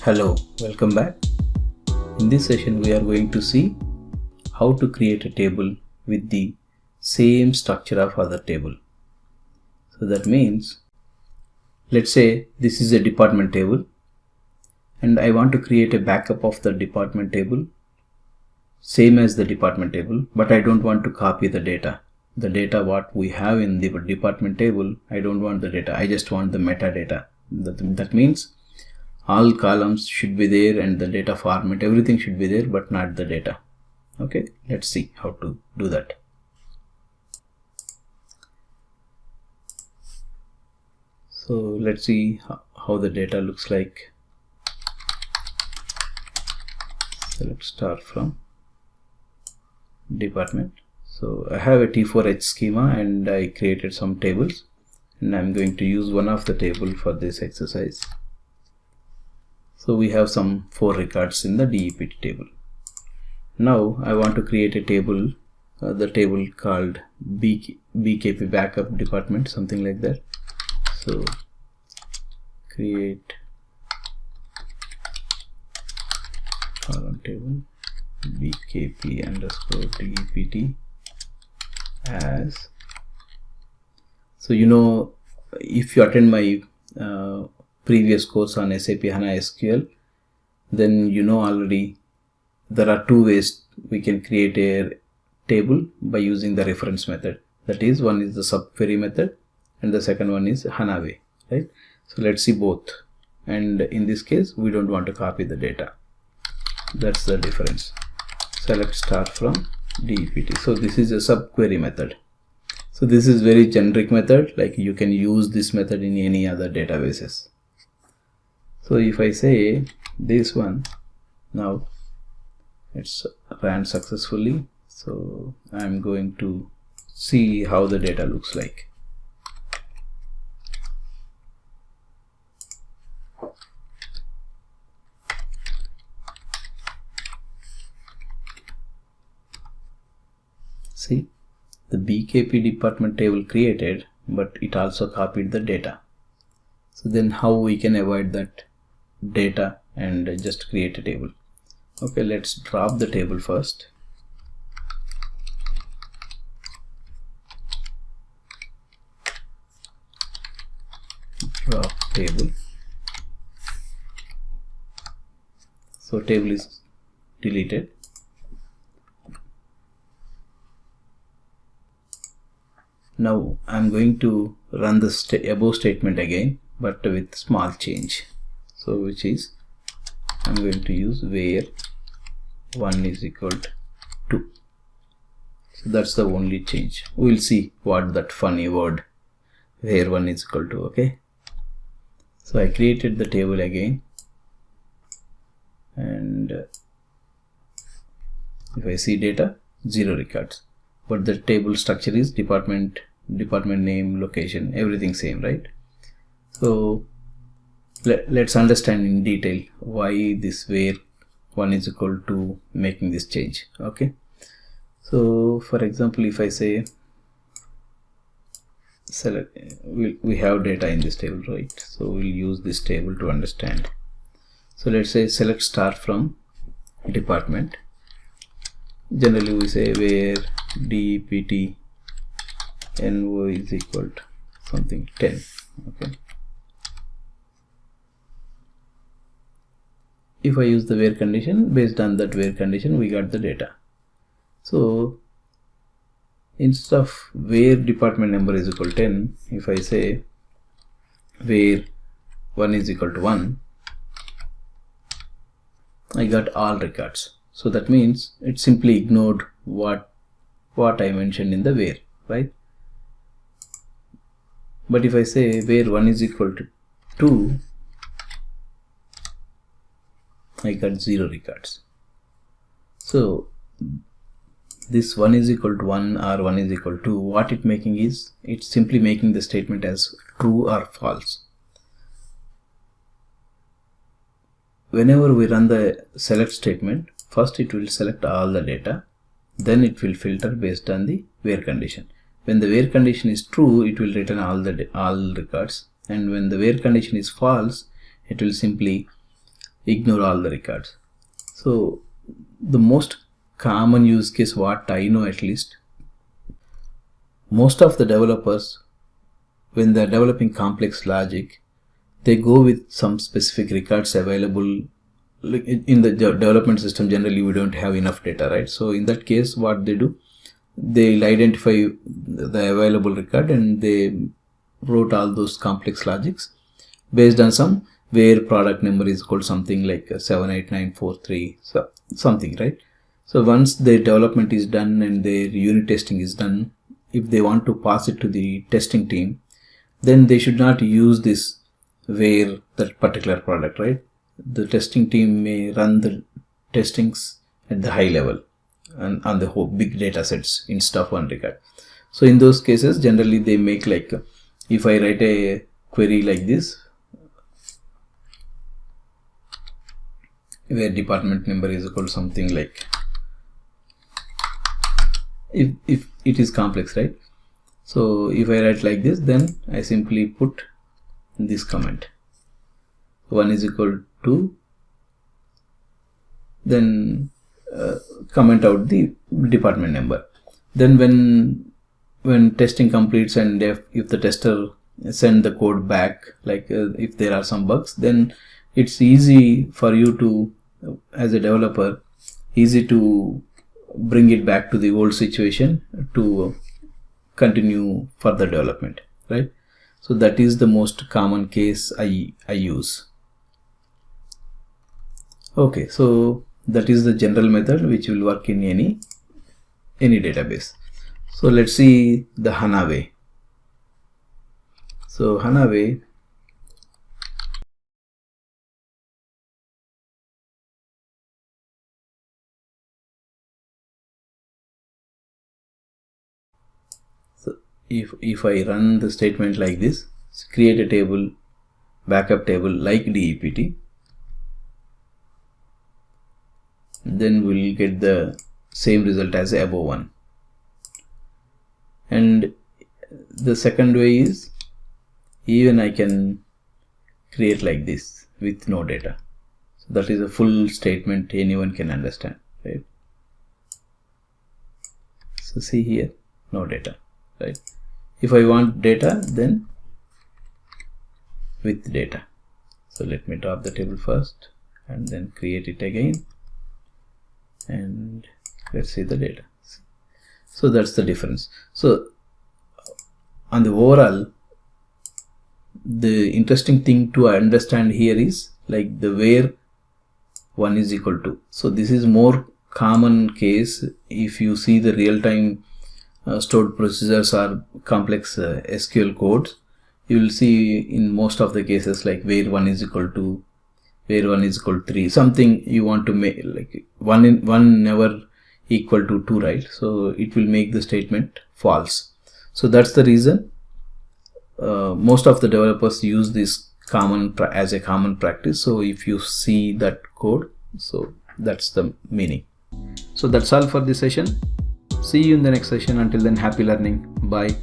Hello, welcome back. In this session we are going to see how to create a table with the same structure of other table. So that means, let's say this is a department table and I want to create a backup of the department table same as the department table, but I don't want to copy the data. The data what we have in the department table, I don't want the data, I just want the metadata. That means all columns should be there and the data format, everything should be there, but not the data. Okay, let's see how to do that. So let's see how the data looks like. So let's start from department. So I have a T4H schema and I created some tables and I'm going to use one of the table for this exercise. So we have some 4 records in the DEPT table. Now I want to create a table, the table called BKP backup department, something like that. So create column table BKP underscore DEPT as. So if you attend my previous course on SAP HANA SQL, then already there are 2 ways we can create a table by using the reference method. That is, one is the subquery method and the second one is HANA way, right? So let's see both, and in this case we don't want to copy the data. That's the difference. Select start from DEPT. So this is a subquery method. So this is very generic method, like you can use this method in any other databases. So if I say this one, now it's ran successfully. So I'm going to see how the data looks like. See, the BKP department table created, but it also copied the data. So then how we can avoid that data and just create a table? Okay, let's drop the table first. Drop table. So table is deleted. Now I'm going to run the above statement again, but with small change. So which is, I'm going to use where 1 is equal to 2. So that's the only change. We'll see what that funny word where 1 is equal to. Okay, so I created the table again, and if I see data, 0 records, but the table structure is department name, location, everything same, right? So let's understand in detail why this where 1 is equal to making this change. Okay, so for example, if I say select, we have data in this table, right? So we'll use this table to understand. So let's say select start from department. Generally we say where DEPT NO is equal to something 10. Okay, if I use the where condition, based on that where condition we got the data. So instead of where department number is equal to 10, if I say where 1 is equal to 1, I got all records. So that means it simply ignored what I mentioned in the where, right? But if I say where 1 is equal to 2, I got 0 records. So this 1 is equal to 1 or 1 is equal to, what it making is, it's simply making the statement as true or false. Whenever we run the select statement, first it will select all the data, then it will filter based on the where condition. When the where condition is true, it will return all records, and when the where condition is false, it will simply ignore all the records. So the most common use case, what I know at least, most of the developers, when they're developing complex logic, they go with some specific records available. Like in the development system, generally we don't have enough data, right? So in that case, what they do, they'll identify the available record and they wrote all those complex logics based on some where product number is called something like 78943, so something, right? So once the development is done and their unit testing is done, if they want to pass it to the testing team, then they should not use this where that particular product, right? The testing team may run the testings at the high level and on the whole big data sets instead of one record. So in those cases, generally they make like, if I write a query like this, where department number is equal to something like, if it is complex, right? So if I write like this, then I simply put this comment, 1 is equal to, then comment out the department number. Then when testing completes and if the tester send the code back, like if there are some bugs, then it's easy for you to, as a developer, easy to bring it back to the old situation to continue further development, right? So that is the most common case I use. Okay, so that is the general method which will work in any database. So let's see the HANA way. So HANA way, so if I run the statement like this, create a table, backup table like DEPT, then we'll get the same result as above one. And the second way is, even I can create like this with no data. So that is a full statement anyone can understand, right? So see here, no data, right? If I want data, then with data. So let me drop the table first and then create it again, and let's see the data. So that's the difference. So on the overall, the interesting thing to understand here is like the where 1 is equal to. So this is more common case if you see the real-time stored procedures or complex SQL codes. You will see in most of the cases like where 1 is equal to, where 1 is equal to 3, something you want to make, like 1 never equal to 2, right? So it will make the statement false. So that's the reason most of the developers use this as a common practice. So if you see that code, so that's the meaning. So that's all for this session. See you in the next session. Until then, happy learning. Bye.